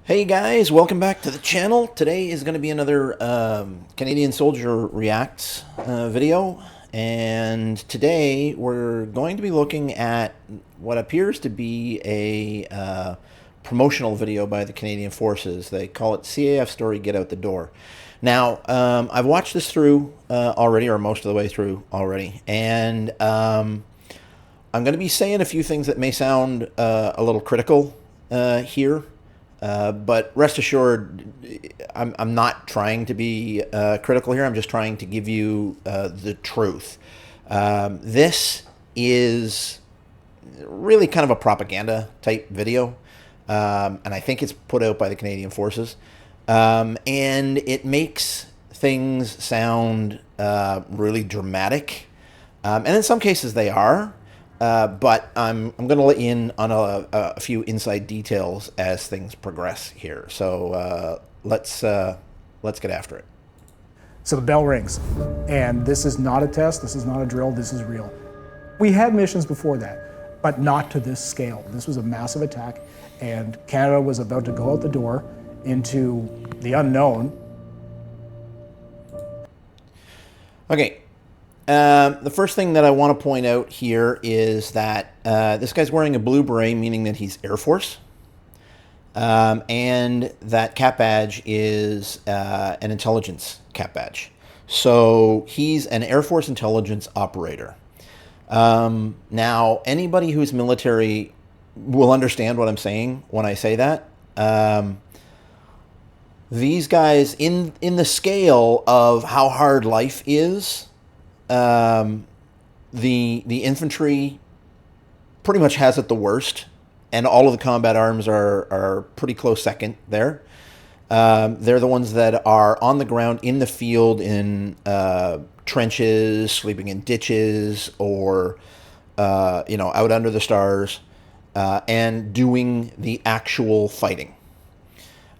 Hey guys, welcome back to the channel. Today is going to be another Canadian Soldier Reacts video. And today we're going to be looking at what appears to be a promotional video by the Canadian Forces. They call it CAF Story Get Out the Door. Now, I've watched this through already, or most of the way through already. And I'm going to be saying a few things that may sound a little critical here. But rest assured, I'm not trying to be critical here. I'm just trying to give you the truth. This is really kind of a propaganda type video, and I think it's put out by the Canadian Forces. And it makes things sound really dramatic, and in some cases they are. But I'm going to let you in on a few inside details as things progress here. So let's get after it. So the bell rings, and this is not a test, this is not a drill, this is real. We had missions before that, but not to this scale. This was a massive attack, and Canada was about to go out the door into the unknown. Okay. The first thing that I want to point out here is that this guy's wearing a blue beret, meaning that he's Air Force. And that cap badge is an intelligence cap badge. So he's an Air Force intelligence operator. Now, anybody who's military will understand what I'm saying when I say that. These guys, in the scale of how hard life is, the infantry pretty much has it the worst, and all of the combat arms are pretty close second there. They're the ones that are on the ground in the field in trenches, sleeping in ditches, or out under the stars, and doing the actual fighting.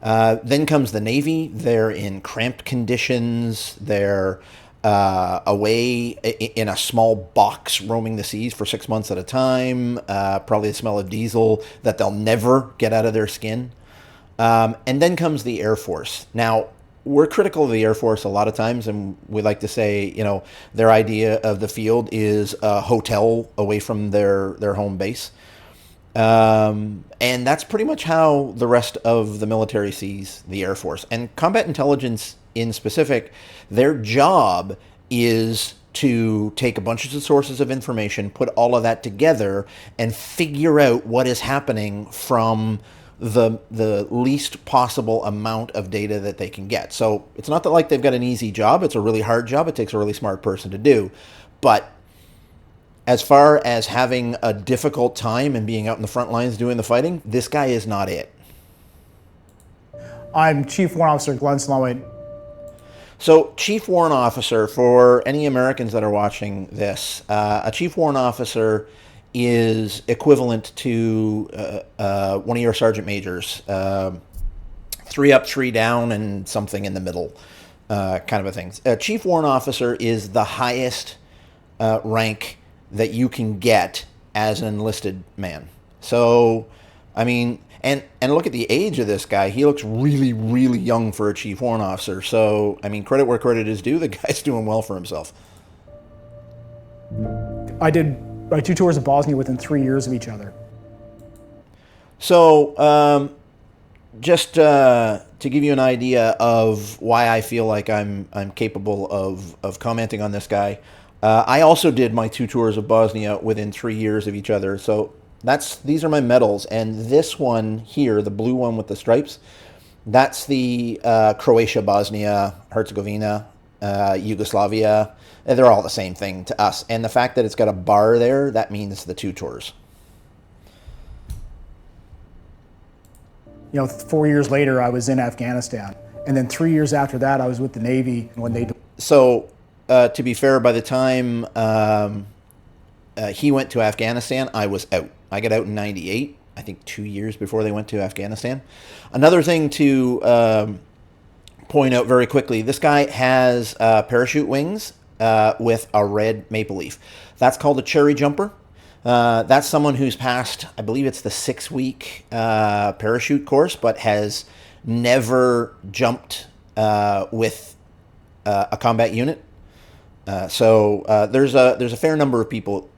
Then comes the Navy. They're in cramped conditions. They're away in a small box roaming the seas for 6 months at a time, probably the smell of diesel that they'll never get out of their skin. And then comes the Air Force. Now, we're critical of the Air Force a lot of times, and we like to say, their idea of the field is a hotel away from their home base. And that's pretty much how the rest of the military sees the Air Force. And combat intelligence in specific, their job is to take a bunch of sources of information, put all of that together, and figure out what is happening from the least possible amount of data that they can get. So it's not that like they've got an easy job. It's a really hard job. It takes a really smart person to do. But as far as having a difficult time and being out in the front lines doing the fighting, this guy is not it. I'm Chief Warrant Officer Glenn Slowey. So, Chief Warrant Officer, for any Americans that are watching this, a Chief Warrant Officer is equivalent to one of your Sergeant Majors. 3 up, 3 down, and something in the middle kind of a thing. A Chief Warrant Officer is the highest rank that you can get as an enlisted man. So, I mean, and look at the age of this guy. He looks really, really young for a Chief Warrant Officer. So, I mean, credit where credit is due. The guy's doing well for himself. I did my 2 tours of Bosnia within 3 years of each other. So, just to give you an idea of why I feel like I'm capable of commenting on this guy, I also did my 2 tours of Bosnia within 3 years of each other. So these are my medals, and this one here, the blue one with the stripes, that's the Croatia, Bosnia, Herzegovina, Yugoslavia. They're all the same thing to us. And the fact that it's got a bar there, that means the 2 tours. 4 years later, I was in Afghanistan. And then 3 years after that, I was with the Navy when they... So, to be fair, by the time he went to Afghanistan, I was out. I got out in '98, I think 2 years before they went to Afghanistan. Another thing to point out very quickly, this guy has parachute wings with a red maple leaf. That's called a cherry jumper. That's someone who's passed, I believe it's the 6-week parachute course, but has never jumped with a combat unit. So there's a fair number of people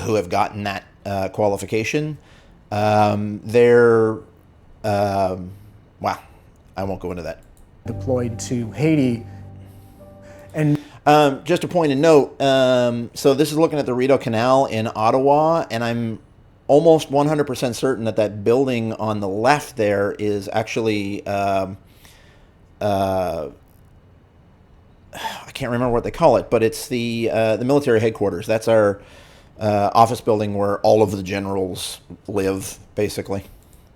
who have gotten that qualification. Wow, I won't go into that. Deployed to Haiti, and just a point of note. So this is looking at the Rideau Canal in Ottawa, and I'm almost 100% certain that that building on the left there is actually I can't remember what they call it, but it's the military headquarters. That's our office building where all of the generals live, basically.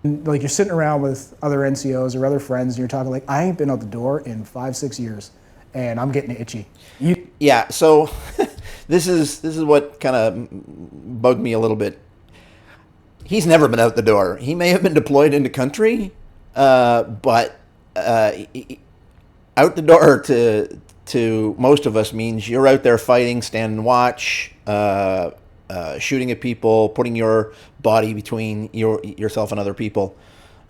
like you're sitting around with other NCOs or other friends, and you're talking like, I ain't been out the door in 5-6 years, and I'm getting itchy. Yeah. So this is what kind of bugged me a little bit. He's never been out the door. He may have been deployed into country, but out the door to most of us means you're out there fighting, stand and watch, shooting at people, putting your body between yourself and other people.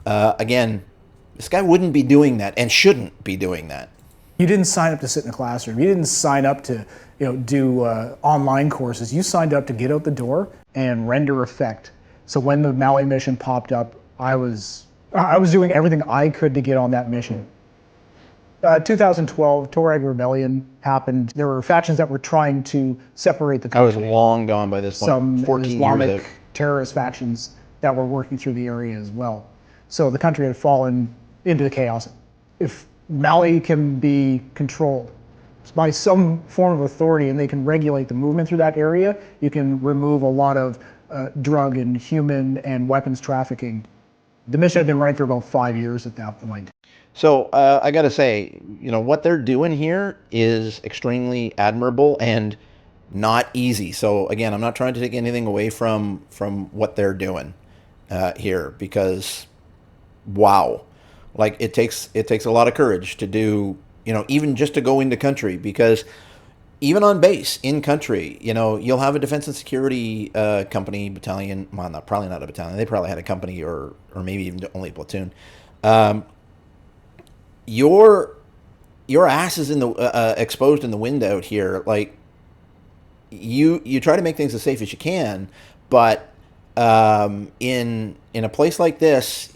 Again, this guy wouldn't be doing that and shouldn't be doing that. You didn't sign up to sit in a classroom. You didn't sign up to do online courses. You signed up to get out the door and render effect. So when the Maui mission popped up, I was doing everything I could to get on that mission. 2012, Tuareg Rebellion happened. There were factions that were trying to separate the country. I was long gone by this point. Some 14 Islamic years out. terrorist factions that were working through the area as well. So the country had fallen into chaos. If Maui can be controlled by some form of authority and they can regulate the movement through that area, you can remove a lot of drug and human and weapons trafficking. The mission had been running for about 5 years at that point. So I got to say, what they're doing here is extremely admirable and not easy. So again, I'm not trying to take anything away from what they're doing here, because wow, like it takes a lot of courage to do, even just to go into country, because even on base in country, you'll have a defense and security company, battalion. Well, probably not a battalion. They probably had a company or maybe even only a platoon. Your ass is in the exposed in the wind out here. Like you try to make things as safe as you can, but in a place like this,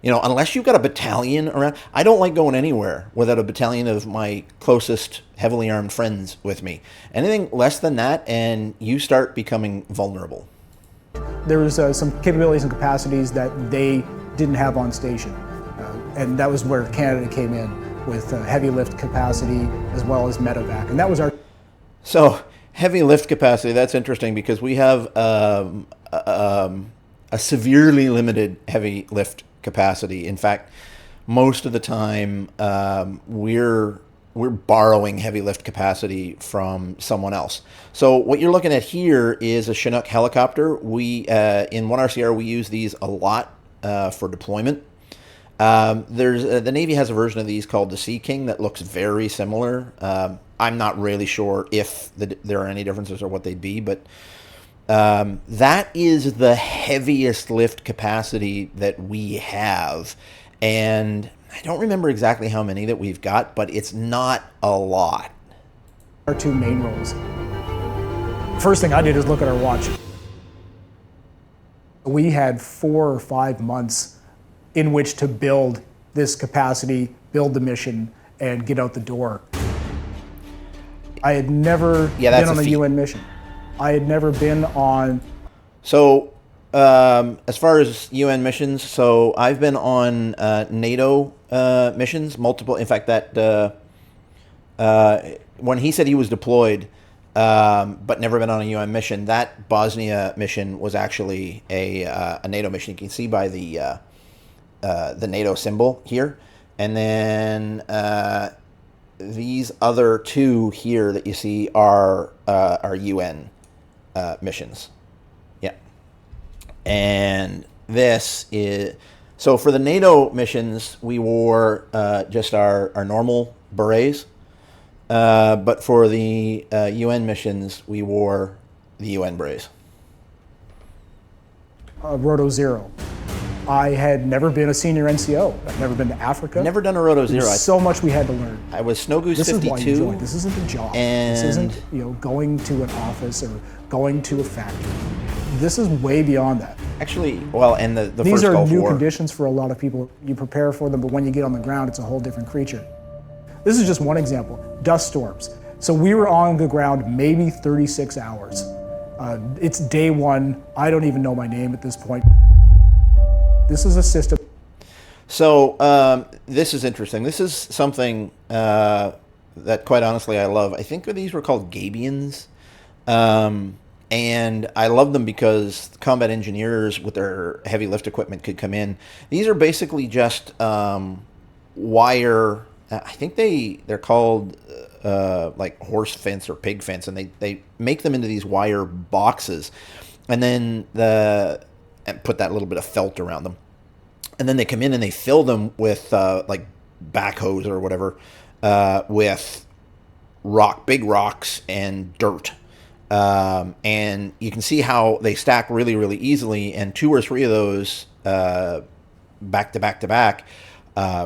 unless you've got a battalion around, I don't like going anywhere without a battalion of my closest heavily armed friends with me. Anything less than that, and you start becoming vulnerable. There was some capabilities and capacities that they didn't have on station. And that was where Canada came in with heavy lift capacity as well as medevac. And that was our... So heavy lift capacity, that's interesting, because we have a severely limited heavy lift capacity. In fact, most of the time we're borrowing heavy lift capacity from someone else. So what you're looking at here is a Chinook helicopter. We in 1RCR we use these a lot for deployment. There's the Navy has a version of these called the Sea King that looks very similar. I'm not really sure if there are any differences or what they'd be, but that is the heaviest lift capacity that we have, and I don't remember exactly how many that we've got, but it's not a lot. Our two main roles. First thing I did is look at our watch. We had 4 or 5 months in which to build this capacity, build the mission, and get out the door. I had never been on a UN mission. I had never been on... So, as far as UN missions, so I've been on NATO missions, multiple. In fact, that when he said he was deployed, but never been on a UN mission, that Bosnia mission was actually a NATO mission. You can see by the NATO symbol here, and then these other two here that you see are UN missions. Yeah, and this is so for the NATO missions we wore just our normal berets, but for the UN missions we wore the UN berets. Roto Zero. I had never been a senior NCO. I'd never been to Africa. Never done a Roto Zero. So much we had to learn. I was Snow Goose This 52. is why you joined. This isn't a job. This isn't, going to an office or going to a factory. This is way beyond that. Actually, well, and the These first are Gulf new War. conditions for a lot of people. You prepare for them, but when you get on the ground, it's a whole different creature. This is just one example. Dust storms. So we were on the ground maybe 36 hours. It's day one. I don't even know my name at this point. This is a system. So this is interesting. This is something that, quite honestly, I love. I think these were called Gabions. And I love them because combat engineers with their heavy lift equipment could come in. These are basically just wire. I think they're called like horse fence or pig fence, and they make them into these wire boxes, and then and put that little bit of felt around them, and then they come in and they fill them with like backhoes or whatever with big rocks and dirt. And you can see how they stack really, really easily, and 2 or 3 of those back to back to back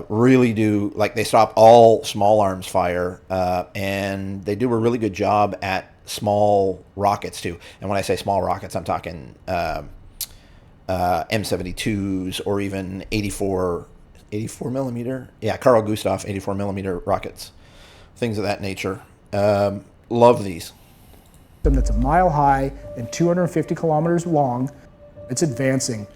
really do, like, they stop all small arms fire, and they do a really good job at small rockets too. And when I say small rockets, I'm talking M72s or even 84 millimeter. Yeah, Carl Gustav 84 millimeter rockets, things of that nature. Love these. That's a mile high and 250 kilometers long. It's advancing.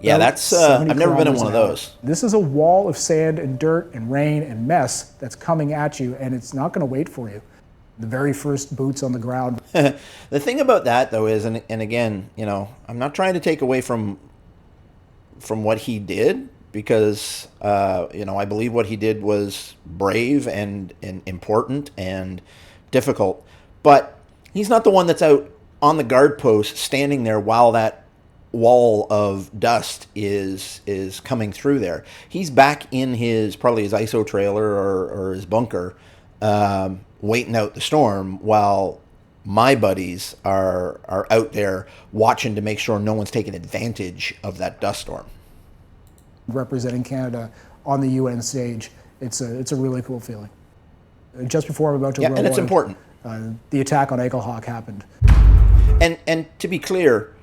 Yeah, that's I've never been in one of those. This is a wall of sand and dirt and rain and mess that's coming at you, and it's not going to wait for you. The very first boots on the ground. The thing about that, though, is, and again, I'm not trying to take away from what he did, because I believe what he did was brave and important and difficult, but he's not the one that's out on the guard post standing there while that wall of dust is coming through there. He's back in probably his ISO trailer or his bunker, waiting out the storm, while my buddies are out there watching to make sure no one's taking advantage of that dust storm. Representing Canada on the UN stage, it's a really cool feeling. Just before I'm about to roll and it's out, important. The attack on Eaglehawk happened. And to be clear,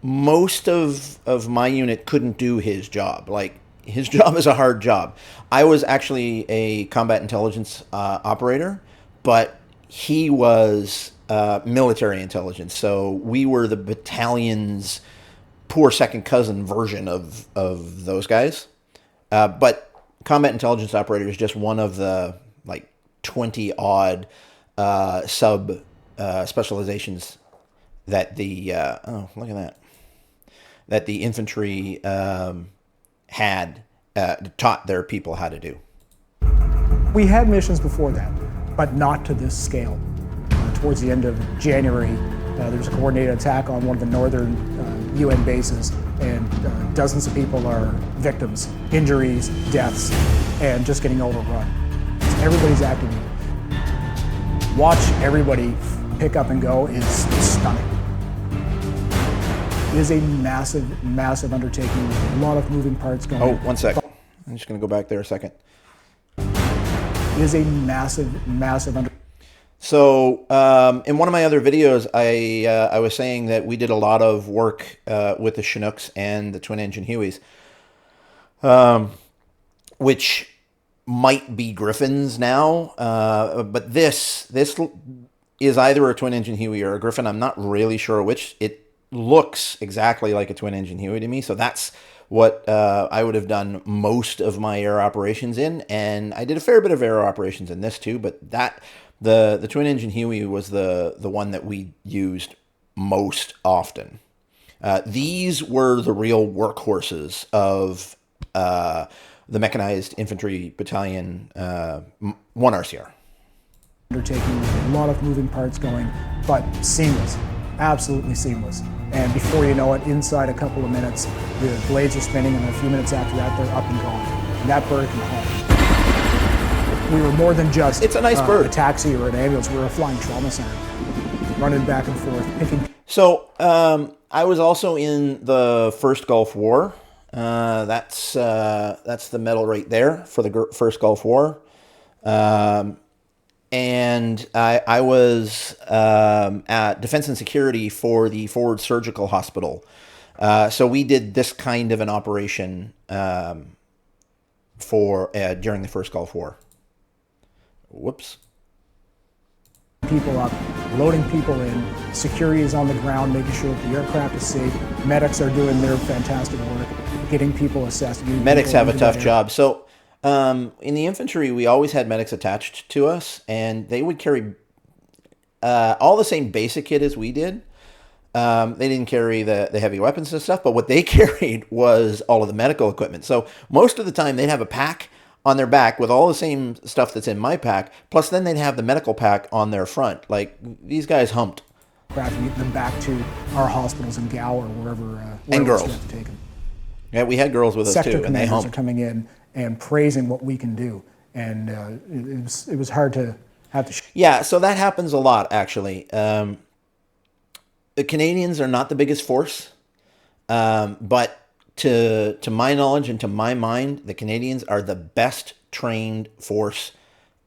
most of my unit couldn't do his job. Like, his job is a hard job. I was actually a combat intelligence operator, but he was military intelligence. So we were the battalion's poor second cousin version of those guys. But combat intelligence operator is just one of the, like, 20 odd sub specializations that the look at that the infantry had taught their people how to do. We had missions before that, but not to this scale. Towards the end of January, there was a coordinated attack on one of the northern UN bases, and dozens of people are victims, injuries, deaths, and just getting overrun. Everybody's acting. Watch everybody pick up and go is stunning. It is a massive, massive undertaking with a lot of moving parts going on. Oh, one sec. I'm just going to go back there a second. It is a massive, massive undertaking. So in one of my other videos, I was saying that we did a lot of work with the Chinooks and the twin-engine Hueys, which might be Griffins now, but this is either a twin-engine Huey or a Griffin. I'm not really sure which. It looks exactly like a twin-engine Huey to me, so that's what I would have done most of my air operations in, and I did a fair bit of air operations in this too, but the twin-engine Huey was the one that we used most often. These were the real workhorses of the Mechanized Infantry Battalion 1 RCR. Undertaking with a lot of moving parts going, but seamless, absolutely seamless. And before you know it, inside a couple of minutes, the blades are spinning, and a few minutes after that, they're up and going. And that bird can haul. We were more than just it's a nice bird. A taxi or an ambulance. We were a flying trauma center, running back and forth, picking. So I was also in the first Gulf War. That's the medal right there for the first Gulf War. And I was at Defense and Security for the Forward Surgical Hospital. So we did this kind of an operation for during the first Gulf War. Whoops. People up, loading people in, security is on the ground, making sure that the aircraft is safe. Medics are doing their fantastic work, getting people assessed. Medics have a tough job. So in the infantry, we always had medics attached to us, and they would carry all the same basic kit as we did. They didn't carry the heavy weapons and stuff, but what they carried was all of the medical equipment. So most of the time, they'd have a pack on their back with all the same stuff that's in my pack, plus then they'd have the medical pack on their front. Like, these guys humped. And get them back to our hospitals in Gow or wherever and girls. We have to take them. Yeah, we had girls with us Sector too, and they commanders humped. are coming in and praising what we can do, and it was hard to have to. Yeah, so that happens a lot, actually. The Canadians are not the biggest force, but to my knowledge and to my mind, the Canadians are the best trained force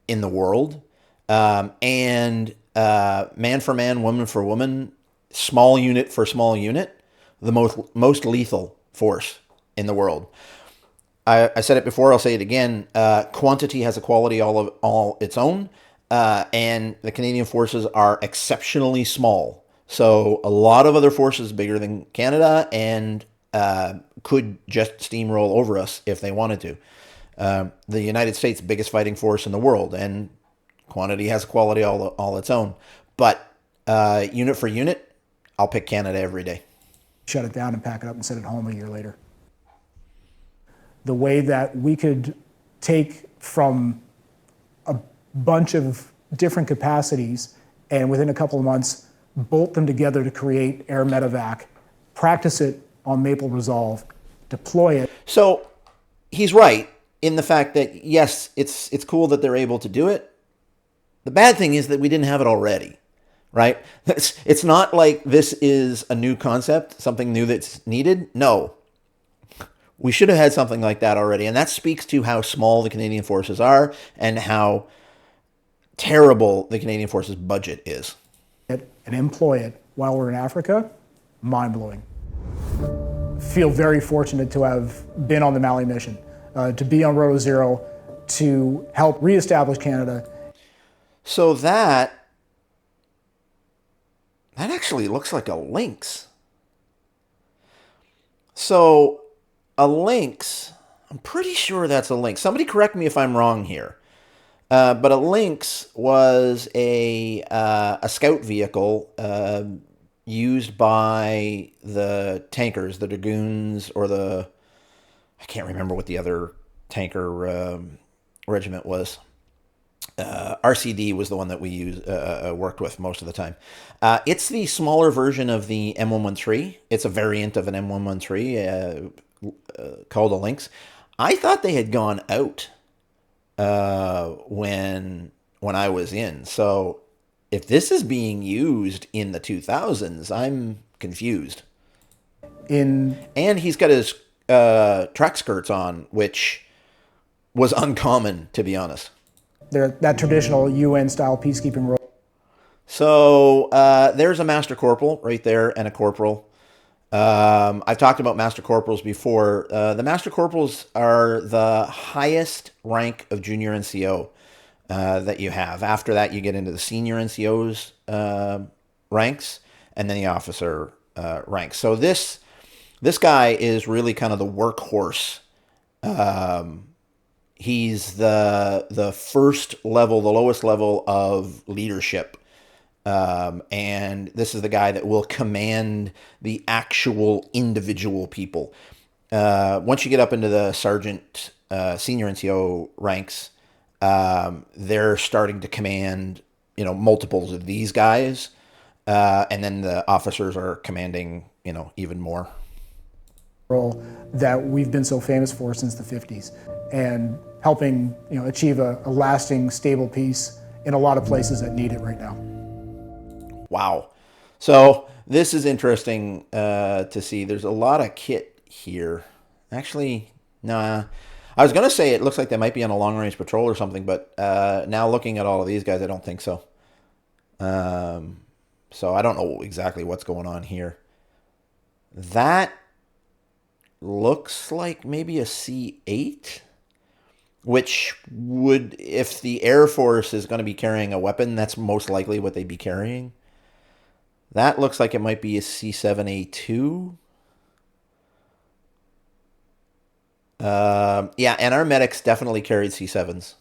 in the world. And man for man, woman for woman, small unit for small unit, the most lethal force in the world. I said it before, I'll say it again. Quantity has a quality all its own, and the Canadian forces are exceptionally small. So a lot of other forces bigger than Canada and could just steamroll over us if they wanted to. The United States, biggest fighting force in the world, and quantity has a quality all its own. But unit for unit, I'll pick Canada every day. Shut it down and pack it up and send it home a year later. The way that we could take from a bunch of different capacities and within a couple of months bolt them together to create Air Medevac, practice it on Maple Resolve, deploy it. So he's right in the fact that, yes, it's cool that they're able to do it. The bad thing is that we didn't have it already, right? It's not like this is a new concept, something new that's needed. No. We should have had something like that already. And that speaks to how small the Canadian forces are and how terrible the Canadian forces budget is. And employ it while we're in Africa, mind-blowing. Feel very fortunate to have been on the Mali mission, to be on Roto Zero, to help reestablish Canada. So that actually looks like a lynx. So a lynx, I'm pretty sure that's a lynx. Somebody correct me if I'm wrong here. But a lynx was a scout vehicle used by the tankers, the dragoons, or I can't remember what the other tanker regiment was. RCD was the one that we worked with most of the time. It's the smaller version of the M113. It's a variant of an M113 called a Lynx. I thought they had gone out when I was in. So if this is being used in the 2000s, I'm confused. And he's got his track skirts on, which was uncommon, to be honest. They're that traditional UN-style peacekeeping role. So there's a master corporal right there and a corporal. I've talked about master corporals before. The master corporals are the highest rank of junior NCO that you have. After that, you get into the senior NCO's ranks and then the officer ranks. So this guy is really kind of the workhorse. He's the first level, the lowest level of leadership. And this is the guy that will command the actual individual people. Once you get up into the sergeant, senior NCO ranks, they're starting to command, multiples of these guys. And then the officers are commanding, even more. Role that we've been so famous for since the 50s, and helping, achieve a lasting, stable peace in a lot of places that need it right now. Wow. So This is interesting to see. There's a lot of kit here. Actually, nah. I was going to say it looks like they might be on a long-range patrol or something, but now looking at all of these guys, I don't think so. So I don't know exactly what's going on here. That looks like maybe a C8, which would, if the Air Force is going to be carrying a weapon, that's most likely what they'd be carrying. That looks like it might be a C7A2. Yeah, and our medics definitely carried C7s.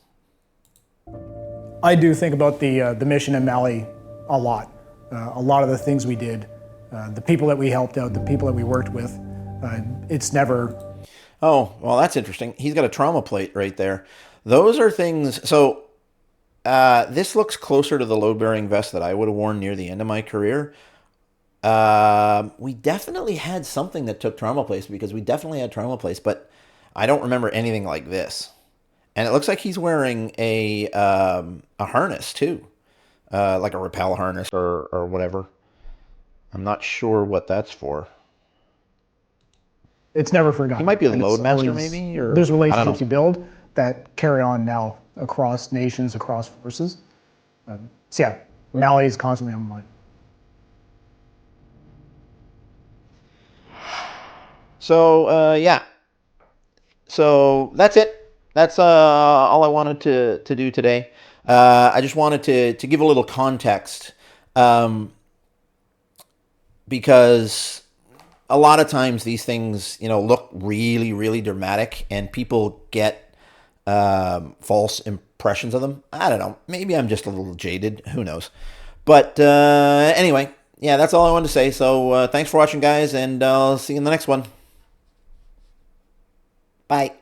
I do think about the mission in Mali a lot. A lot of the things we did, the people that we helped out, the people that we worked with, it's never... Oh, well, that's interesting. He's got a trauma plate right there. Those are things... So, this looks closer to the load-bearing vest that I would have worn near the end of my career. We definitely had something that took trauma plates, because we definitely had trauma plates, but I don't remember anything like this. And it looks like he's wearing a harness, too. Like a rappel harness or whatever. I'm not sure what that's for. It's never forgotten. He might be a And it's loadmaster, always- maybe? Or, There's I don't relationships know. you build that carry on now across nations, across forces. So yeah, Mali is constantly on my mind. So, yeah. So that's it. That's all I wanted to do today. I just wanted to give a little context, because a lot of times these things, look really, really dramatic, and people get false impressions of them. I don't know. Maybe I'm just a little jaded. Who knows? But anyway, yeah, that's all I wanted to say. So thanks for watching, guys, and I'll see you in the next one. Bye.